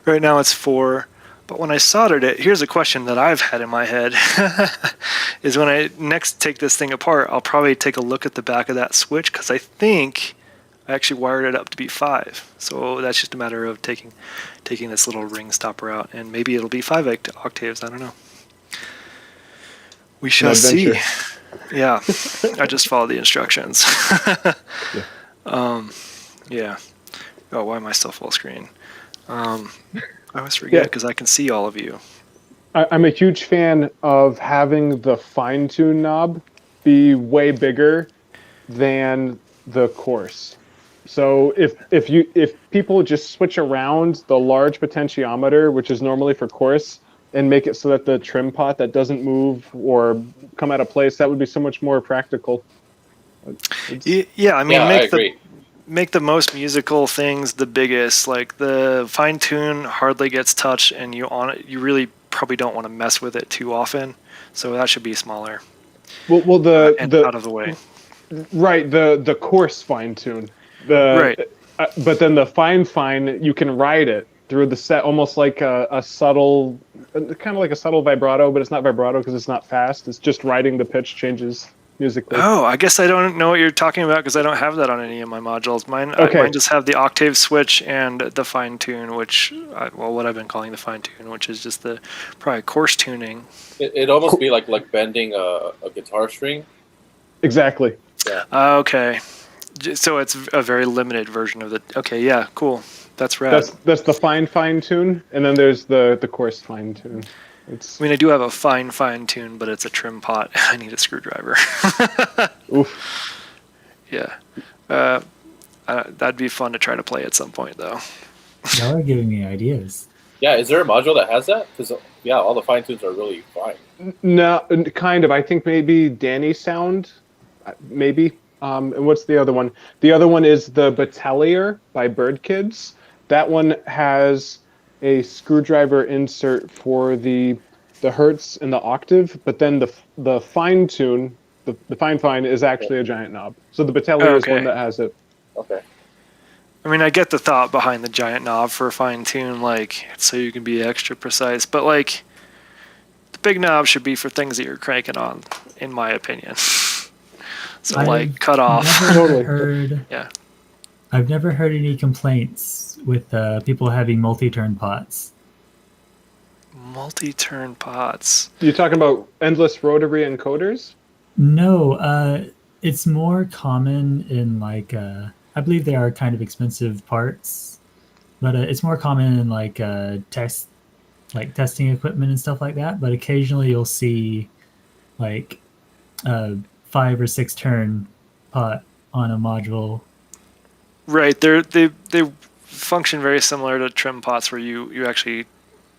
Right now it's 4. But when I soldered it, here's a question that I've had in my head. Is when I next take this thing apart, I'll probably take a look at the back of that switch because I think I actually wired it up to be 5. So that's just a matter of taking this little ring stopper out, and maybe it'll be 5 octaves. I don't know. We shall see. Yeah, I just followed the instructions. Yeah. Oh, why am I still full screen? I always forget because I can see all of you. I'm a huge fan of having the fine tune knob be way bigger than the coarse. So if people just switch around the large potentiometer, which is normally for coarse, and make it so that the trim pot that doesn't move or come out of place, that would be so much more practical. Yeah, I mean, I agree. Make the most musical things the biggest. Like the fine tune hardly gets touched, and you really probably don't want to mess with it too often. So that should be smaller. Well, the out of the way. Right, the coarse fine tune. Right. But then the fine, you can ride it through the set, almost like a subtle, kind of like a subtle vibrato, but it's not vibrato because it's not fast. It's just riding the pitch changes musically. Oh, I guess I don't know what you're talking about because I don't have that on any of my modules. Mine just have the Octave Switch and the fine tune, which, what I've been calling the fine tune, which is just the probably coarse tuning. It'd almost be like bending a guitar string. Exactly. Yeah. Okay. So it's a very limited version of the... Okay, yeah, cool. That's rad. That's the fine tune, and then there's the coarse fine tune. I mean, I do have a fine tune, but it's a trim pot. I need a screwdriver. Oof. Yeah. That'd be fun to try to play at some point, though. Y'all are giving me ideas. Yeah, is there a module that has that? Because, all the fine tunes are really fine. No, kind of. I think maybe Danny Sound, maybe. And what's the other one? The other one is the Battelier by Bird Kids. That one has a screwdriver insert for the hertz and the octave, but then the fine tune, the fine is actually a giant knob. So the Battelier is one that has it. Okay. I mean, I get the thought behind the giant knob for a fine tune, like so you can be extra precise, but like the big knob should be for things that you're cranking on, in my opinion. So cut off. I've never heard any complaints with people having multi-turn pots. Multi-turn pots. You're talking about endless rotary encoders? No, it's more common in I believe they are kind of expensive parts, but it's more common in testing equipment and stuff like that. But occasionally you'll see 5 or 6 turn pot on a module. Right, they function very similar to trim pots, where you actually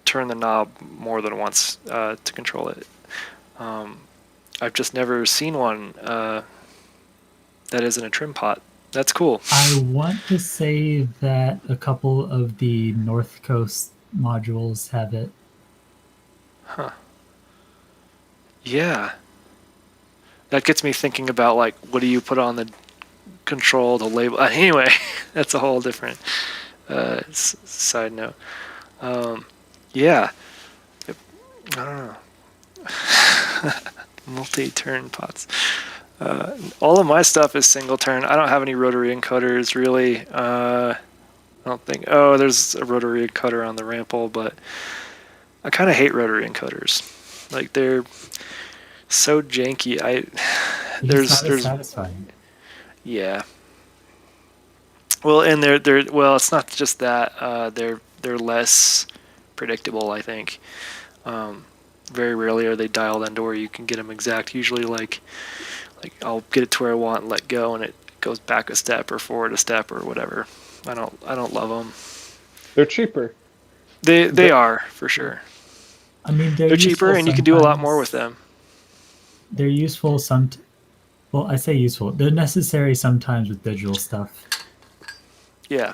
turn the knob more than once to control it. I've just never seen one that isn't a trim pot. That's cool. I want to say that a couple of the North Coast modules have it. Huh. Yeah. That gets me thinking about what do you put on the control, the label. Anyway, that's a whole different side note. Yeah. I don't know. Multi-turn pots. All of my stuff is single turn. I don't have any rotary encoders, really. I don't think... Oh, there's a rotary encoder on the Rample, but I kind of hate rotary encoders. They're so janky. There's satisfying. Yeah. Well, and they're it's not just that. They're less predictable, I think. Very rarely are they dialed into where you can get them exact. Usually, like I'll get it to where I want and let go, and it goes back a step or forward a step or whatever. I don't love them. They're cheaper. They are, for sure. I mean, They're cheaper, and you can do a lot more with them. They're useful well, I say useful. They're necessary sometimes with digital stuff. Yeah.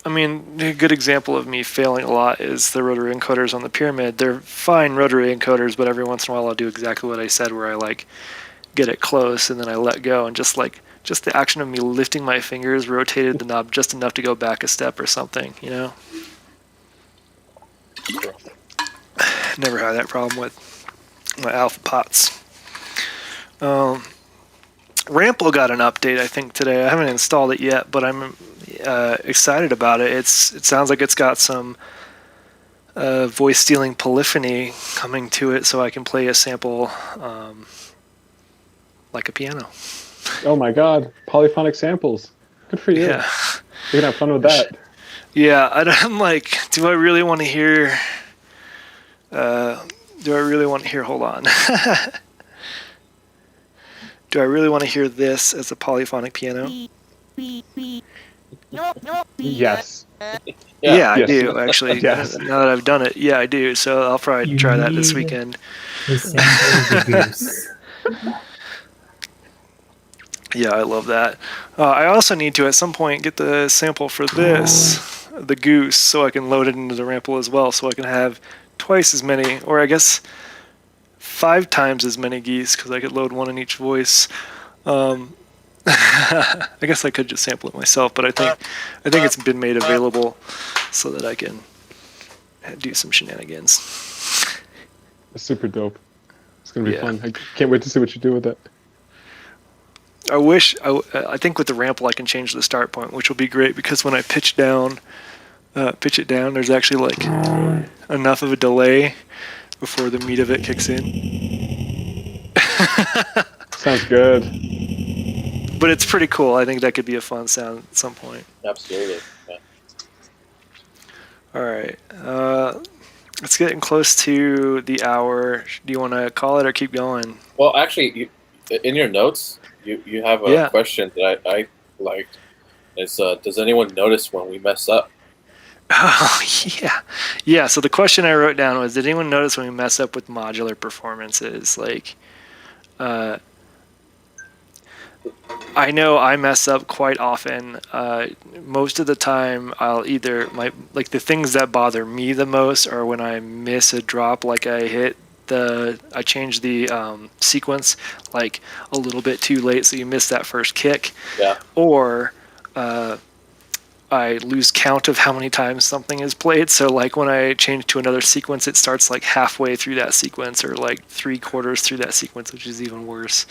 I mean, a good example of me failing a lot is the rotary encoders on the Pyramid. They're fine rotary encoders, but every once in a while I'll do exactly what I said, where I like get it close and then I let go, and just the action of me lifting my fingers rotated the knob just enough to go back a step or something, you know? Never had that problem with my alpha pots. Rample got an update, I think, today. I haven't installed it yet, but I'm excited about it. It sounds like it's got some voice stealing polyphony coming to it, so I can play a sample like a piano. Oh my god, polyphonic samples. Good for you. Yeah. You're gonna have fun with that. Yeah, I'm like, do I really want to hear... hold on. Do I really want to hear this as a polyphonic piano? Yes. Yeah, I Yes. do, actually. Yes. Now that I've done it, yeah, I do. So I'll probably You try that this need weekend. The sample of the goose. Yeah, I love that. I also need to, at some point, get the sample for this, the goose, so I can load it into the Rample as well, so I can have twice as many, or I guess 5 times as many geese, because I could load one in each voice. I guess I could just sample it myself, but I think it's been made available so that I can do some shenanigans. That's super dope. It's gonna be Yeah. fun. I can't wait to see what you do with it. I think with the Rample I can change the start point, which will be great, because when I pitch it down, there's actually like enough of a delay before the meat of it kicks in. Sounds good. But it's pretty cool. I think that could be a fun sound at some point. Absolutely. Yeah. All right. It's getting close to the hour. Do you want to call it or keep going? Well, actually, in your notes, you have a question that I liked. It's does anyone notice when we mess up? Oh, yeah. Yeah, so the question I wrote down was, did anyone notice when we mess up with modular performances? Like, I know I mess up quite often. Most of the time, I'll either the things that bother me the most are when I miss a drop, like I change the sequence like a little bit too late, so you miss that first kick. Yeah. Or I lose count of how many times something is played. So like when I change to another sequence, it starts like halfway through that sequence, or like 3/4 through that sequence, which is even worse.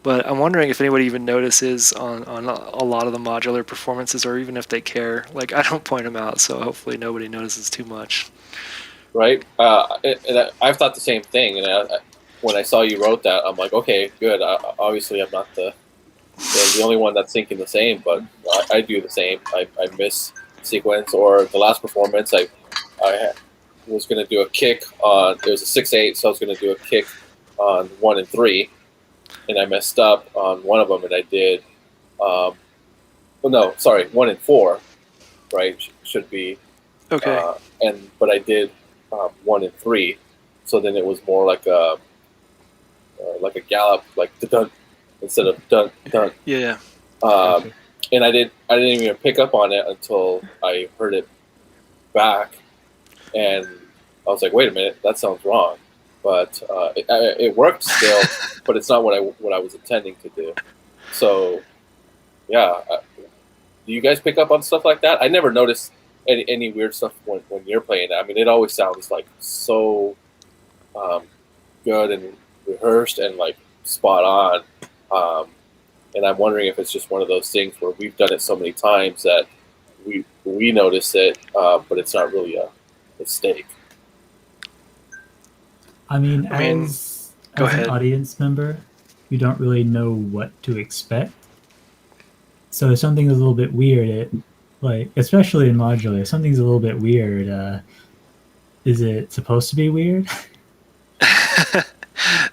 But I'm wondering if anybody even notices on a lot of the modular performances, or even if they care. Like, I don't point them out, so hopefully nobody notices too much. Right. And I've thought the same thing. And when I saw you wrote that, I'm like, okay, good. Obviously, I'm not the only one that's thinking the same, but I do the same. I miss sequence, or the last performance, I was going to do a kick on, it was a 6/8, so I was going to do a kick on 1 and 3, and I messed up on one of them, and I did, 1 and 4, right, should be, Okay. but I did 1 and 3, so then it was more like a gallop, like dun instead of dun dun. Yeah. And I didn't even pick up on it until I heard it back, and I was like, wait a minute, that sounds wrong. But it worked still, but it's not what I was intending to do. So, yeah. Do you guys pick up on stuff like that? I never noticed any weird stuff when you're playing it. I mean, it always sounds like so good and rehearsed and like spot on. And I'm wondering if it's just one of those things where we've done it so many times that we notice it, but it's not really a mistake. I mean, as an audience member, you don't really know what to expect. So if something is a little bit weird, Like, especially in modular, if something's a little bit weird, is it supposed to be weird?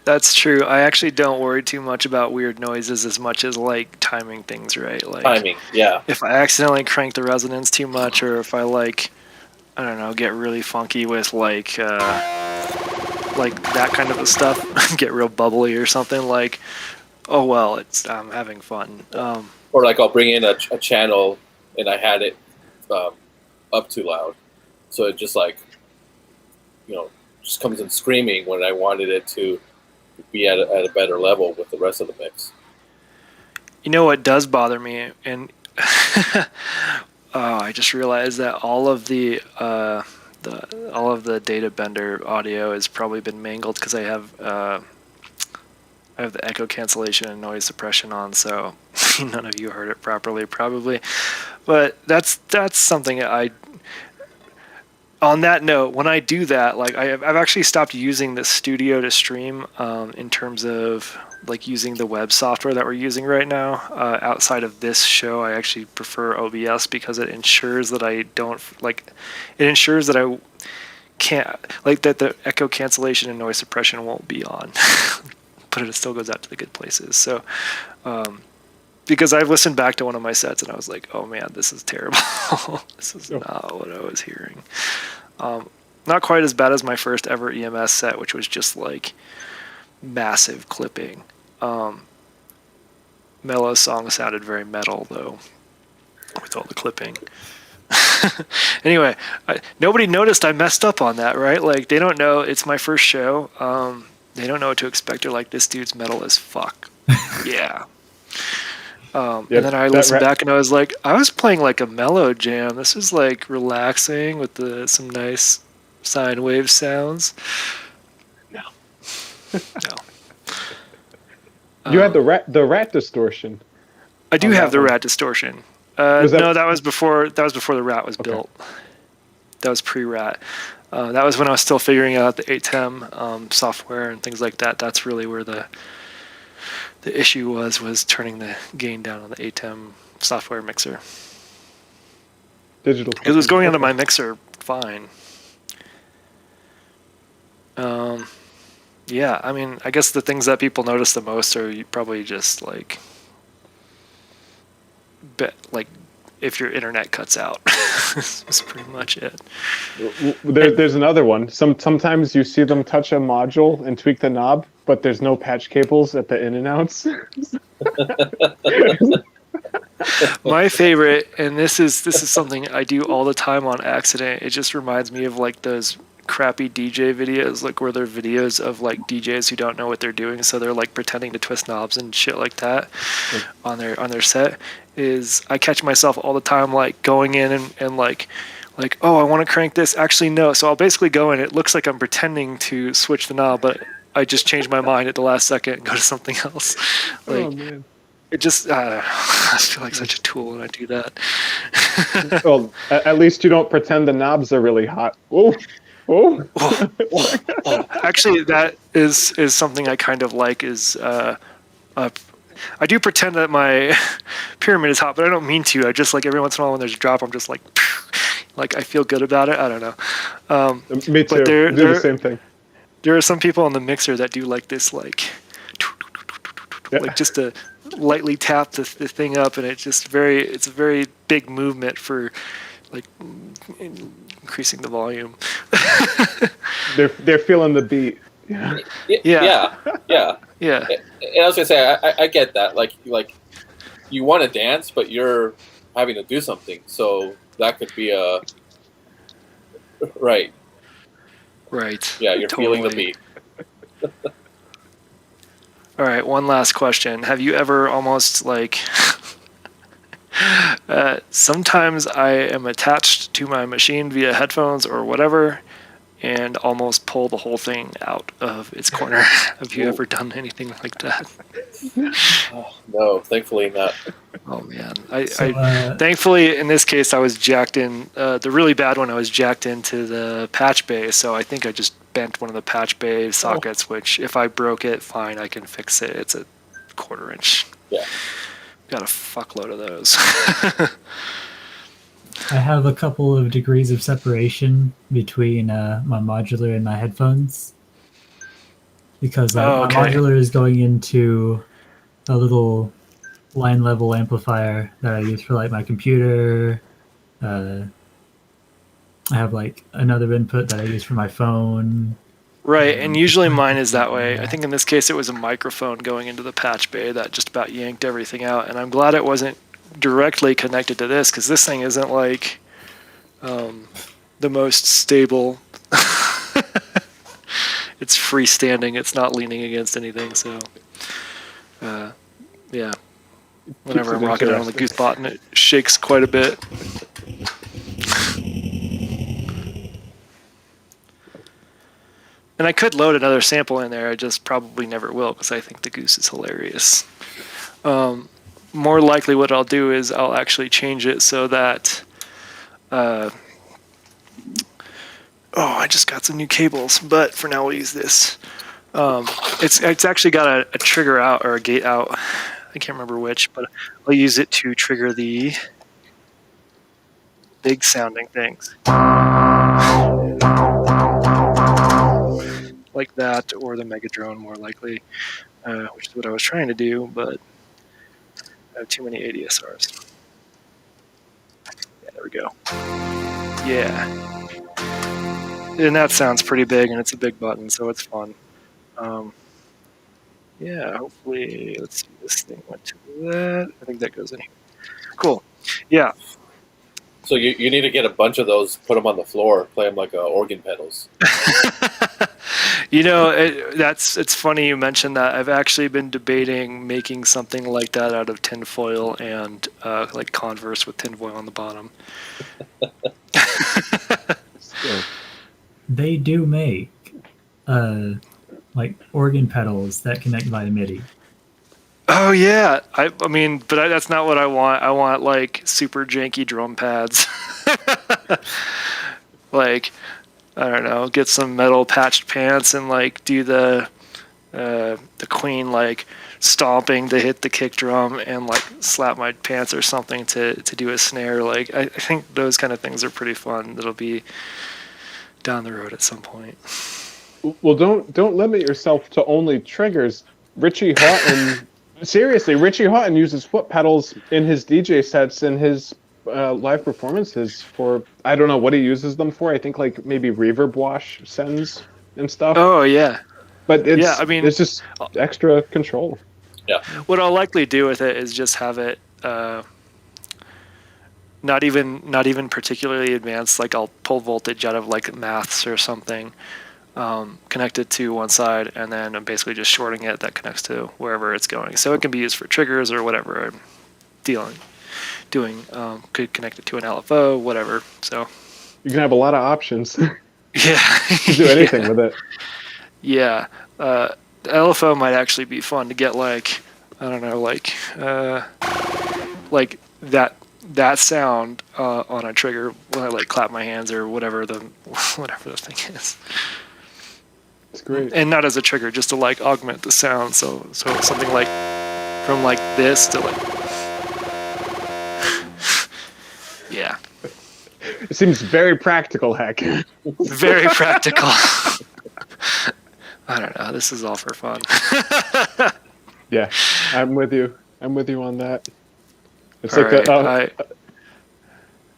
That's true. I actually don't worry too much about weird noises as much as like timing things right. Like Timing, yeah. if I accidentally crank the resonance too much, or if I like, I don't know, get really funky with like that kind of a stuff, get real bubbly or something. Like, oh well, I'm having fun. Or like I'll bring in a channel and I had it up too loud, so it just like, just comes in screaming when I wanted it to be at a better level with the rest of the mix. You know what does bother me, and I just realized that all of the Databender audio has probably been mangled because I have the echo cancellation and noise suppression on, so none of you heard it properly probably. But that's something on that note, when I do that, like I've actually stopped using the studio to stream in terms of like using the web software that we're using right now. Outside of this show, I actually prefer OBS because it ensures that I can't, like, that the echo cancellation and noise suppression won't be on, but it still goes out to the good places. So, because I've listened back to one of my sets and I was like, oh man, this is terrible. This is not what I was hearing. Not quite as bad as my first ever EMS set, which was just like massive clipping. Mello's song sounded very metal though, with all the clipping. Anyway, nobody noticed I messed up on that, right? Like, they don't know, it's my first show. They don't know what to expect. They're like, this dude's metal as fuck. Yeah. And then I listened back and I was like, I was playing like a mellow jam. This is like relaxing with some nice sine wave sounds. No. You had the rat distortion. I do have the rat distortion. No, that was before the rat was built. That was pre-rat. That was when I was still figuring out the ATEM software and things like that. That's really where the issue was turning the gain down on the ATEM software mixer. Digital. It was going onto my mixer fine. Yeah, I mean, I guess the things that people notice the most are probably just like if your internet cuts out. That's pretty much it. There's another one. Sometimes you see them touch a module and tweak the knob, but there's no patch cables at the in and outs. My favorite, and this is something I do all the time on accident. It just reminds me of like those crappy DJ videos, like where they're videos of like DJs who don't know what they're doing, so they're like pretending to twist knobs and shit like that on their set. Is I catch myself all the time like going in and like, oh, I want to crank this. Actually, no. So I'll basically go in. It looks like I'm pretending to switch the knob, but I just change my mind at the last second and go to something else. Like, oh man. It just, I feel like such a tool when I do that. Well, at least you don't pretend the knobs are really hot. Oh. Actually, that is something I kind of like. I do pretend that my pyramid is hot, but I don't mean to. I just like every once in a while when there's a drop, I'm just like I feel good about it. I don't know. Me too. Do the same thing. There are some people on the mixer that do like this, like just to lightly tap the thing up, and it's a very big movement for like increasing the volume. They're feeling the beat. Yeah. And I was gonna say, I get that. Like you want to dance, but you're having to do something, so that could be a right. Yeah, you're totally feeling the beat. All right, one last question. Have you ever almost like sometimes I am attached to my machine via headphones or whatever and almost pull the whole thing out of its corner. Have you ever done anything like that? Oh, no, thankfully not. Oh man, thankfully in this case I was jacked in. The really bad one, I was jacked into the patch bay, so I think I just bent one of the patch bay sockets. Which, if I broke it, fine, I can fix it. It's a 1/4 inch. Yeah, got a fuckload of those. I have a couple of degrees of separation between my modular and my headphones because Oh, my okay. modular is going into a little line level amplifier that I use for like my computer. I have like another input that I use for my phone. Right, and usually Trying mine to is that think way. I think in this case it was a microphone going into the patch bay that just about yanked everything out, and I'm glad it wasn't directly connected to this because this thing isn't like the most stable. It's freestanding. It's not leaning against anything. So, yeah. Keeps Whenever it I'm rocking it on the interesting. goose button, it shakes quite a bit. And I could load another sample in there. I just probably never will because I think the goose is hilarious. More likely, what I'll do is I'll actually change it so that. I just got some new cables, but for now we'll use this. It's actually got a trigger out or a gate out. I can't remember which, but I'll use it to trigger the big sounding things. Like that, or the Megadrone more likely, which is what I was trying to do, but I have too many ADSRs. Yeah, there we go. Yeah. And that sounds pretty big, and it's a big button, so it's fun. Yeah, hopefully, let's see, this thing went to that. I think that goes in here. Cool. Yeah. So you need to get a bunch of those, put them on the floor, play them like organ pedals. It's funny you mentioned that. I've actually been debating making something like that out of tinfoil and like Converse with tinfoil on the bottom. Still. They do make like organ pedals that connect via MIDI. Oh yeah, I mean, but that's not what I want. I want like super janky drum pads. Like, I don't know, get some metal patched pants and like do the Queen like stomping to hit the kick drum and like slap my pants or something to do a snare. Like I think those kind of things are pretty fun. That'll be down the road at some point. Well, don't limit yourself to only triggers. Richie Houghton, seriously, Richie Houghton uses foot pedals in his DJ sets and his live performances for, I don't know what he uses them for. I think like maybe reverb wash sends and stuff. Oh yeah, But yeah. I mean, it's just extra control. Yeah. what I'll likely do with it is just have it not even particularly advanced. Like I'll pull voltage out of like maths or something, connect it to one side, and then I'm basically just shorting it that connects to wherever it's going. So it can be used for triggers or whatever I'm doing. Could connect it to an LFO, whatever. So You can have a lot of options. You yeah, can do anything with it. Yeah, the LFO might actually be fun to get like, I don't know, like that sound on a trigger when I like clap my hands or whatever the thing is. It's great. And not as a trigger, just to like augment the sound. So something like from like this to like, yeah, It seems very practical, heck. very practical. I don't know. This is all for fun. Yeah, I'm with you. I'm with you on that. It's All like right,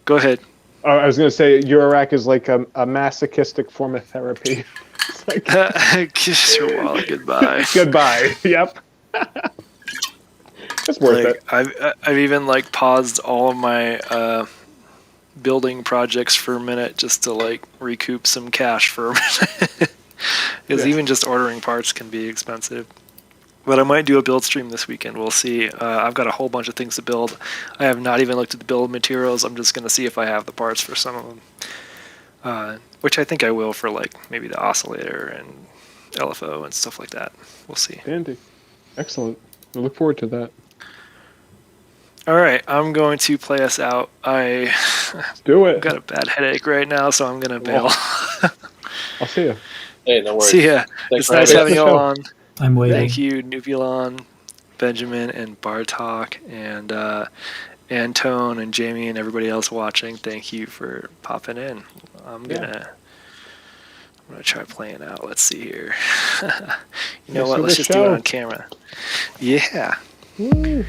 go ahead. I was going to say Eurorack is like a masochistic form of therapy. It's like, Kiss your wallet goodbye. goodbye. Yep. It's worth Like it. I've even like paused all of my building projects for a minute just to like recoup some cash for a minute. Because Yeah. even just ordering parts can be expensive. But I might do a build stream this weekend. We'll see. I've got a whole bunch of things to build. I have not even looked at the build materials. I'm just going to see if I have the parts for some of them. Which I think I will for like maybe the oscillator and LFO and stuff like that. We'll see. Andy. Excellent. I look forward to that. All right, I'm going to play us out. Do I've it. got a bad headache right now, so I'm going to bail. I'll see you. Hey, no worries. See ya. Thanks It's for nice having having us. you all on. I'm waiting. Thank you, Nubulon, Benjamin, and Bartok. And Antone and Jamie and everybody else watching, thank you for popping in. I'm gonna try playing out. Let's see here. You know what? Let's just do it on camera. Yeah. Woo.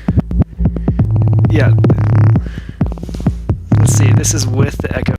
Yeah. Let's see. This is with the echo.